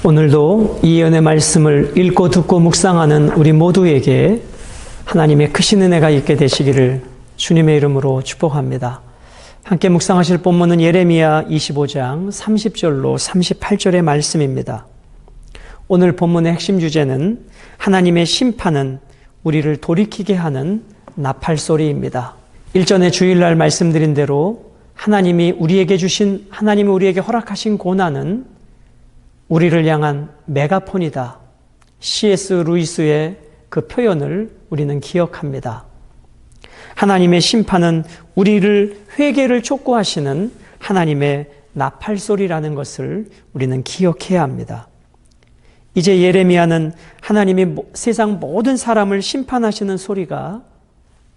오늘도 이 예언의 말씀을 읽고 듣고 묵상하는 우리 모두에게 하나님의 크신 은혜가 있게 되시기를 주님의 이름으로 축복합니다. 함께 묵상하실 본문은 예레미야 25장 30절로 38절의 말씀입니다. 오늘 본문의 핵심 주제는 하나님의 심판은 우리를 돌이키게 하는 나팔소리입니다. 일전에 주일날 말씀드린 대로 하나님이 우리에게 허락하신 고난은 우리를 향한 메가폰이다. C.S. 루이스의 그 표현을 우리는 기억합니다. 하나님의 심판은 우리를 회개를 촉구하시는 하나님의 나팔소리라는 것을 우리는 기억해야 합니다. 이제 예레미야는 하나님이 세상 모든 사람을 심판하시는 소리가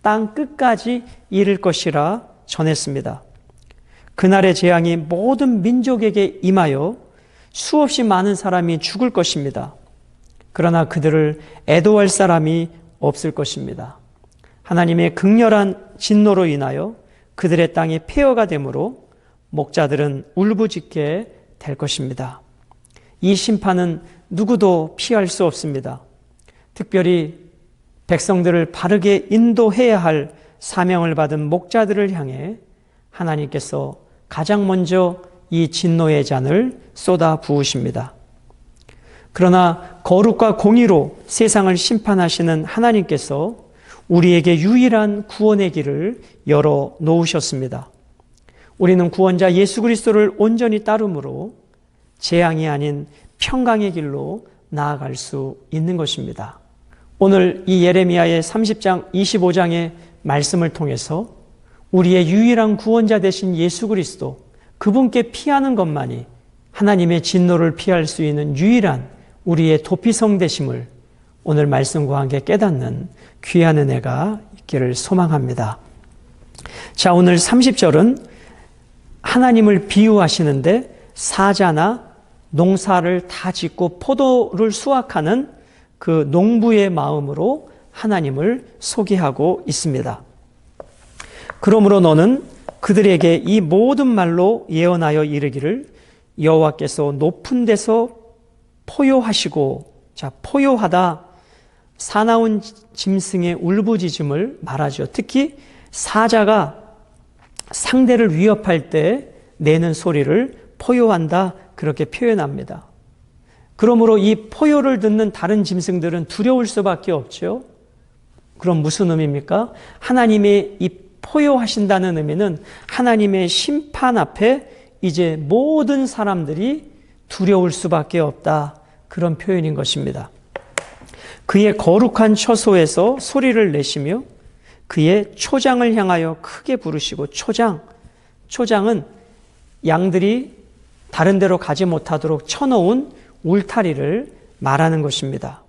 땅 끝까지 이를 것이라 전했습니다. 그날의 재앙이 모든 민족에게 임하여 수없이 많은 사람이 죽을 것입니다. 그러나 그들을 애도할 사람이 없을 것입니다. 하나님의 극렬한 진노로 인하여 그들의 땅이 폐허가 되므로 목자들은 울부짖게 될 것입니다. 이 심판은 누구도 피할 수 없습니다. 특별히 백성들을 바르게 인도해야 할 사명을 받은 목자들을 향해 하나님께서 가장 먼저 이 진노의 잔을 쏟아 부으십니다. 그러나 거룩과 공의로 세상을 심판하시는 하나님께서 우리에게 유일한 구원의 길을 열어 놓으셨습니다. 우리는 구원자 예수 그리스도를 온전히 따름으로 재앙이 아닌 평강의 길로 나아갈 수 있는 것입니다. 오늘 이 예레미야의 30장 25장의 말씀을 통해서 우리의 유일한 구원자 되신 예수 그리스도, 그분께 피하는 것만이 하나님의 진노를 피할 수 있는 유일한 우리의 도피성 되심을 오늘 말씀과 함께 깨닫는 귀한 은혜가 있기를 소망합니다. 자, 오늘 30절은 하나님을 비유하시는데 사자나 농사를 다 짓고 포도를 수확하는 그 농부의 마음으로 하나님을 소개하고 있습니다. 그러므로 너는 그들에게 이 모든 말로 예언하여 이르기를 여호와께서 높은 데서 포효하시고, 자, 포효하다, 사나운 짐승의 울부짖음을 말하죠. 특히 사자가 상대를 위협할 때 내는 소리를 포효한다, 그렇게 표현합니다. 그러므로 이 포효를 듣는 다른 짐승들은 두려울 수밖에 없죠. 그럼 무슨 의미입니까? 하나님의 이 포효하신다는 의미는 하나님의 심판 앞에 이제 모든 사람들이 두려울 수밖에 없다, 그런 표현인 것입니다. 그의 거룩한 처소에서 소리를 내시며 그의 초장을 향하여 크게 부르시고, 초장은 양들이 다른 데로 가지 못하도록 쳐놓은 울타리를 말하는 것입니다.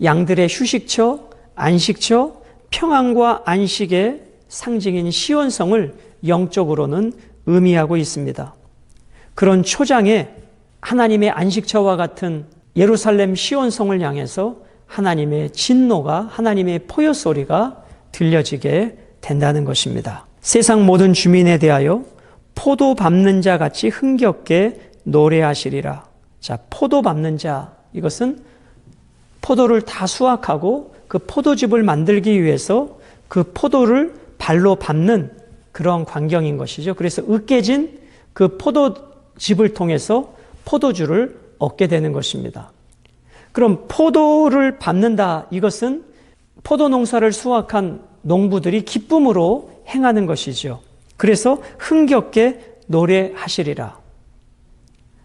양들의 휴식처, 안식처, 평안과 안식의 상징인 시온성을 영적으로는 의미하고 있습니다. 그런 초장에 하나님의 안식처와 같은 예루살렘 시온성을 향해서 하나님의 진노가, 하나님의 포효 소리가 들려지게 된다는 것입니다. 세상 모든 주민에 대하여 포도 밟는 자 같이 흥겹게 노래하시리라. 자, 포도 밟는 자, 이것은 포도를 다 수확하고 그 포도즙을 만들기 위해서 그 포도를 발로 밟는 그런 광경인 것이죠. 그래서 으깨진 그 포도즙을 통해서 포도주를 얻게 되는 것입니다. 그럼 포도를 밟는다, 이것은 포도 농사를 수확한 농부들이 기쁨으로 행하는 것이죠. 그래서 흥겹게 노래하시리라.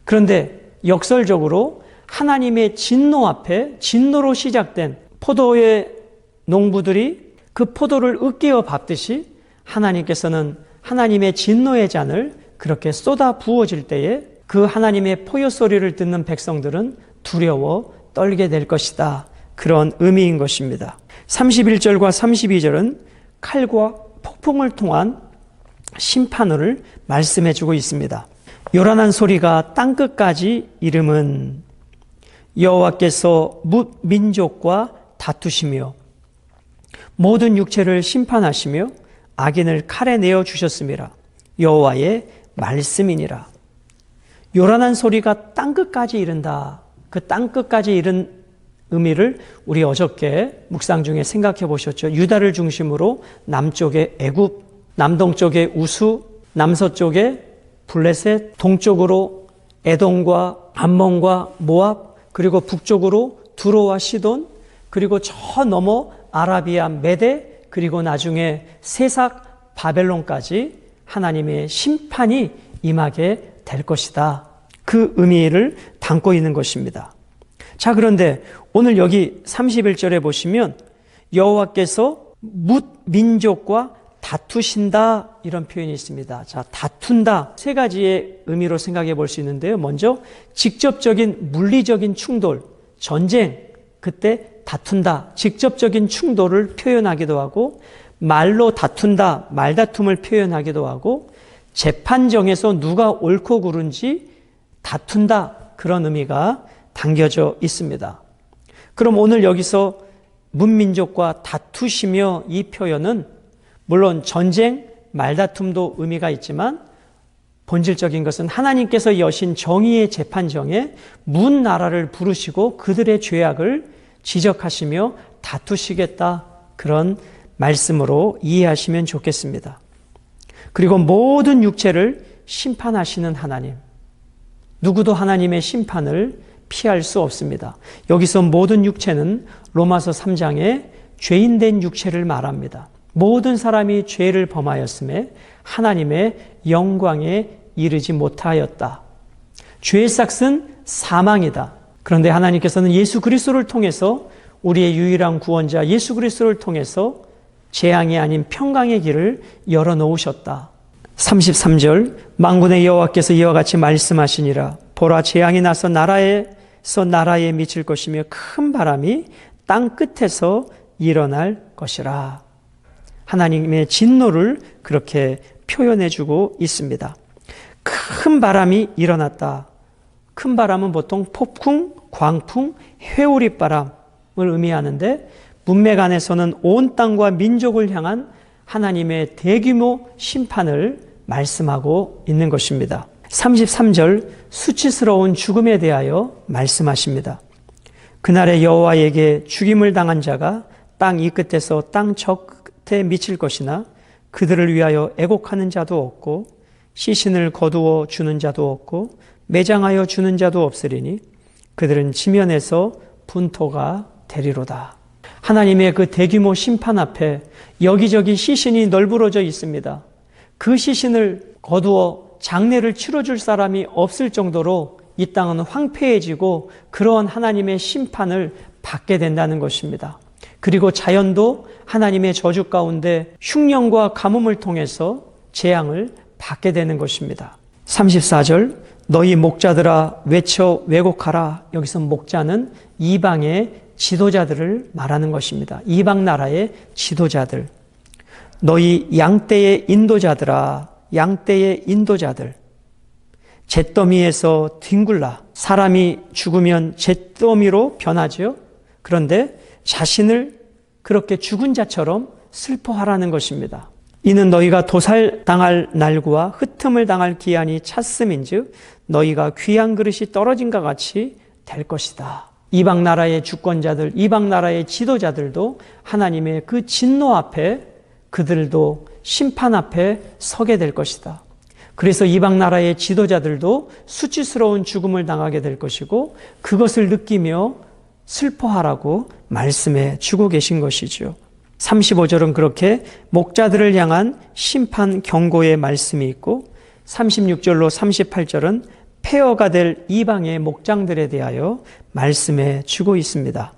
그런데 역설적으로 하나님의 진노 앞에, 진노로 시작된 포도의 농부들이 그 포도를 으깨어 밟듯이 하나님께서는 하나님의 진노의 잔을 그렇게 쏟아 부어질 때에 그 하나님의 포효 소리를 듣는 백성들은 두려워 떨게 될 것이다, 그런 의미인 것입니다. 31절과 32절은 칼과 폭풍을 통한 심판을 말씀해 주고 있습니다. 요란한 소리가 땅끝까지 이름은 여호와께서 민족과 다투시며 모든 육체를 심판하시며 악인을 칼에 내어 주셨음이라. 여호와의 말씀이니라. 요란한 소리가 땅끝까지 이른다. 그 땅끝까지 이른 의미를 우리 어저께 묵상 중에 생각해 보셨죠. 유다를 중심으로 남쪽에 애굽, 남동쪽에 우수, 남서쪽에 블레셋, 동쪽으로 에돔과 암몬과 모압, 그리고 북쪽으로 두로와 시돈, 그리고 저 너머 아라비아 메대, 그리고 나중에 세삭 바벨론까지 하나님의 심판이 임하게 될 것이다. 그 의미를 담고 있는 것입니다. 자, 그런데 오늘 여기 31절에 보시면 여호와께서 뭇 민족과 다투신다, 이런 표현이 있습니다. 자, 다툰다. 세 가지의 의미로 생각해 볼 수 있는데요. 먼저 직접적인 물리적인 충돌, 전쟁, 그때 다툰다. 직접적인 충돌을 표현하기도 하고, 말로 다툰다, 말다툼을 표현하기도 하고, 재판정에서 누가 옳고 그른지 다툰다, 그런 의미가 담겨져 있습니다. 그럼 오늘 여기서 문민족과 다투시며, 이 표현은 물론 전쟁, 말다툼도 의미가 있지만 본질적인 것은 하나님께서 여신 정의의 재판정에 문 나라를 부르시고 그들의 죄악을 지적하시며 다투시겠다, 그런 말씀으로 이해하시면 좋겠습니다. 그리고 모든 육체를 심판하시는 하나님, 누구도 하나님의 심판을 피할 수 없습니다. 여기서 모든 육체는 로마서 3장에 죄인된 육체를 말합니다. 모든 사람이 죄를 범하였음에 하나님의 영광에 이르지 못하였다. 죄의 삭은 사망이다. 그런데 하나님께서는 예수 그리스도를 통해서, 우리의 유일한 구원자 예수 그리스도를 통해서 재앙이 아닌 평강의 길을 열어놓으셨다. 33절, 만군의 여호와께서 이와 같이 말씀하시니라. 보라, 재앙이 나서 나라에서 나라에 미칠 것이며 큰 바람이 땅 끝에서 일어날 것이라. 하나님의 진노를 그렇게 표현해주고 있습니다. 큰 바람이 일어났다. 큰 바람은 보통 폭풍, 광풍, 회오리바람을 의미하는데, 문맥 안에서는 온 땅과 민족을 향한 하나님의 대규모 심판을 말씀하고 있는 것입니다. 33절, 수치스러운 죽음에 대하여 말씀하십니다. 그날에 여호와에게 죽임을 당한 자가 땅 이 끝에서 땅 저 끝에 미칠 것이나 그들을 위하여 애곡하는 자도 없고 시신을 거두어 주는 자도 없고 매장하여 주는 자도 없으리니 그들은 지면에서 분토가 되리로다. 하나님의 그 대규모 심판 앞에 여기저기 시신이 널브러져 있습니다. 그 시신을 거두어 장례를 치러줄 사람이 없을 정도로 이 땅은 황폐해지고 그러한 하나님의 심판을 받게 된다는 것입니다. 그리고 자연도 하나님의 저주 가운데 흉년과 가뭄을 통해서 재앙을 받게 되는 것입니다. 34절, 너희 목자들아 외쳐 왜곡하라. 여기서 목자는 이방의 지도자들을 말하는 것입니다. 이방 나라의 지도자들. 너희 양떼의 인도자들아, 양떼의 인도자들. 잿더미에서 뒹굴라. 사람이 죽으면 잿더미로 변하죠. 그런데 자신을 그렇게 죽은 자처럼 슬퍼하라는 것입니다. 이는 너희가 도살당할 날구와 흩음을 당할 기한이 찼음인즉 너희가 귀한 그릇이 떨어진과 같이 될 것이다. 이방 나라의 주권자들, 이방 나라의 지도자들도 하나님의 그 진노 앞에, 그들도 심판 앞에 서게 될 것이다. 그래서 이방 나라의 지도자들도 수치스러운 죽음을 당하게 될 것이고 그것을 느끼며 슬퍼하라고 말씀해 주고 계신 것이죠. 35절은 그렇게 목자들을 향한 심판 경고의 말씀이 있고 36절로 38절은 폐허가 될 이방의 목장들에 대하여 말씀해 주고 있습니다.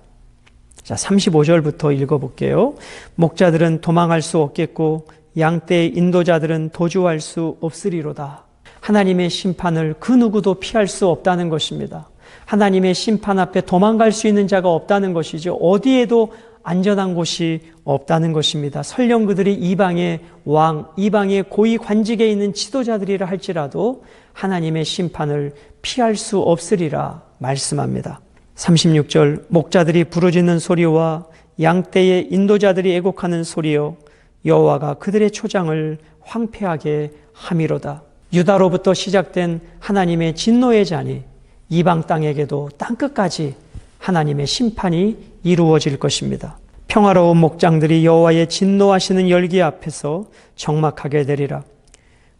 자, 35절부터 읽어볼게요. 목자들은 도망할 수 없겠고 양떼의 인도자들은 도주할 수 없으리로다. 하나님의 심판을 그 누구도 피할 수 없다는 것입니다. 하나님의 심판 앞에 도망갈 수 있는 자가 없다는 것이죠. 어디에도 안전한 곳이 없다는 것입니다. 설령 그들이 이방의 왕, 이방의 고위 관직에 있는 지도자들이라 할지라도 하나님의 심판을 피할 수 없으리라 말씀합니다. 36절, 목자들이 부르짖는 소리와 양떼의 인도자들이 애곡하는 소리여 여호와가 그들의 초장을 황폐하게 함이로다. 유다로부터 시작된 하나님의 진노의 잔이 이방 땅에게도 땅끝까지 하나님의 심판이 이루어질 것입니다. 평화로운 목장들이 여호와의 진노하시는 열기 앞에서 적막하게 되리라.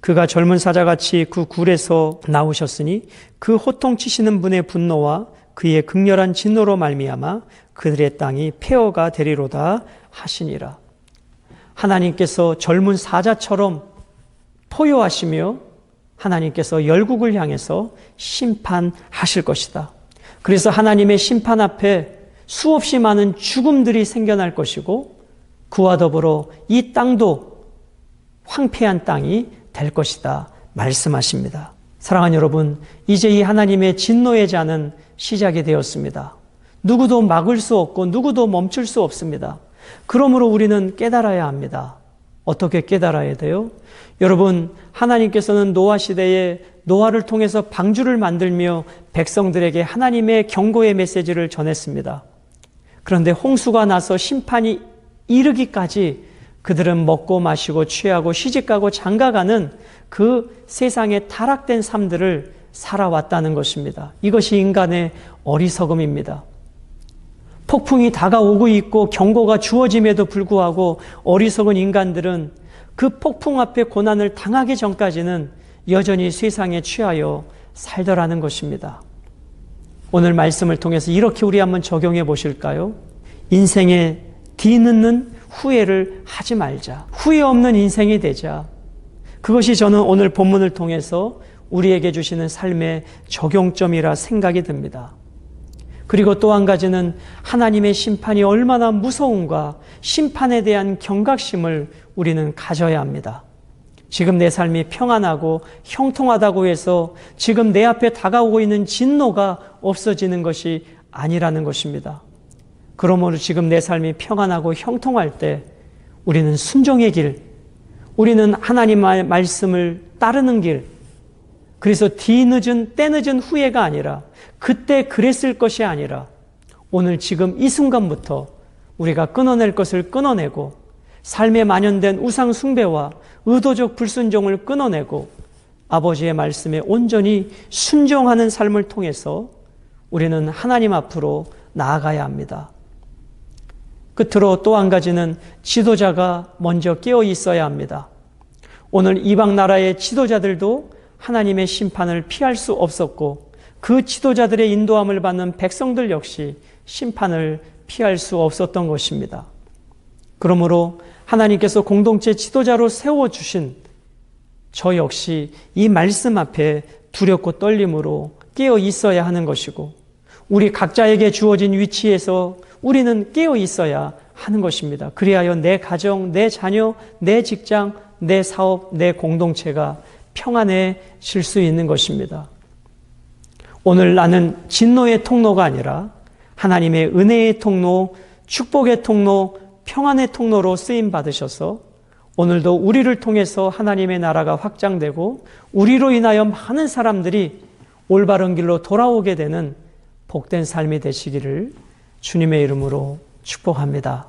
그가 젊은 사자같이 그 굴에서 나오셨으니 그 호통치시는 분의 분노와 그의 극렬한 진노로 말미암아 그들의 땅이 폐허가 되리로다 하시니라. 하나님께서 젊은 사자처럼 포효하시며 하나님께서 열국을 향해서 심판하실 것이다. 그래서 하나님의 심판 앞에 수없이 많은 죽음들이 생겨날 것이고 그와 더불어 이 땅도 황폐한 땅이 될 것이다 말씀하십니다. 사랑하는 여러분, 이제 이 하나님의 진노의 잔은 시작이 되었습니다. 누구도 막을 수 없고 누구도 멈출 수 없습니다. 그러므로 우리는 깨달아야 합니다. 어떻게 깨달아야 돼요? 여러분, 하나님께서는 노아 시대에 노아를 통해서 방주를 만들며 백성들에게 하나님의 경고의 메시지를 전했습니다. 그런데 홍수가 나서 심판이 이르기까지 그들은 먹고 마시고 취하고 시집가고 장가가는 그 세상의 타락된 삶들을 살아왔다는 것입니다. 이것이 인간의 어리석음입니다. 폭풍이 다가오고 있고 경고가 주어짐에도 불구하고 어리석은 인간들은 그 폭풍 앞에 고난을 당하기 전까지는 여전히 세상에 취하여 살더라는 것입니다. 오늘 말씀을 통해서 이렇게 우리 한번 적용해 보실까요? 인생에 뒤늦는 후회를 하지 말자. 후회 없는 인생이 되자. 그것이 저는 오늘 본문을 통해서 우리에게 주시는 삶의 적용점이라 생각이 듭니다. 그리고 또 한 가지는 하나님의 심판이 얼마나 무서운가, 심판에 대한 경각심을 우리는 가져야 합니다. 지금 내 삶이 평안하고 형통하다고 해서 지금 내 앞에 다가오고 있는 진노가 없어지는 것이 아니라는 것입니다. 그러므로 지금 내 삶이 평안하고 형통할 때 우리는 순종의 길, 우리는 하나님의 말씀을 따르는 길, 그래서 뒤늦은 때늦은 후회가 아니라 그때 그랬을 것이 아니라 오늘 지금 이 순간부터 우리가 끊어낼 것을 끊어내고 삶에 만연된 우상 숭배와 의도적 불순종을 끊어내고 아버지의 말씀에 온전히 순종하는 삶을 통해서 우리는 하나님 앞으로 나아가야 합니다. 끝으로 또 한 가지는 지도자가 먼저 깨어 있어야 합니다. 오늘 이방 나라의 지도자들도 하나님의 심판을 피할 수 없었고 그 지도자들의 인도함을 받는 백성들 역시 심판을 피할 수 없었던 것입니다. 그러므로 하나님께서 공동체 지도자로 세워주신 저 역시 이 말씀 앞에 두렵고 떨림으로 깨어 있어야 하는 것이고 우리 각자에게 주어진 위치에서 우리는 깨어 있어야 하는 것입니다. 그리하여 내 가정, 내 자녀, 내 직장, 내 사업, 내 공동체가 평안해질 수 있는 것입니다. 오늘 나는 진노의 통로가 아니라 하나님의 은혜의 통로, 축복의 통로, 평안의 통로로 쓰임 받으셔서 오늘도 우리를 통해서 하나님의 나라가 확장되고 우리로 인하여 많은 사람들이 올바른 길로 돌아오게 되는 복된 삶이 되시기를 주님의 이름으로 축복합니다.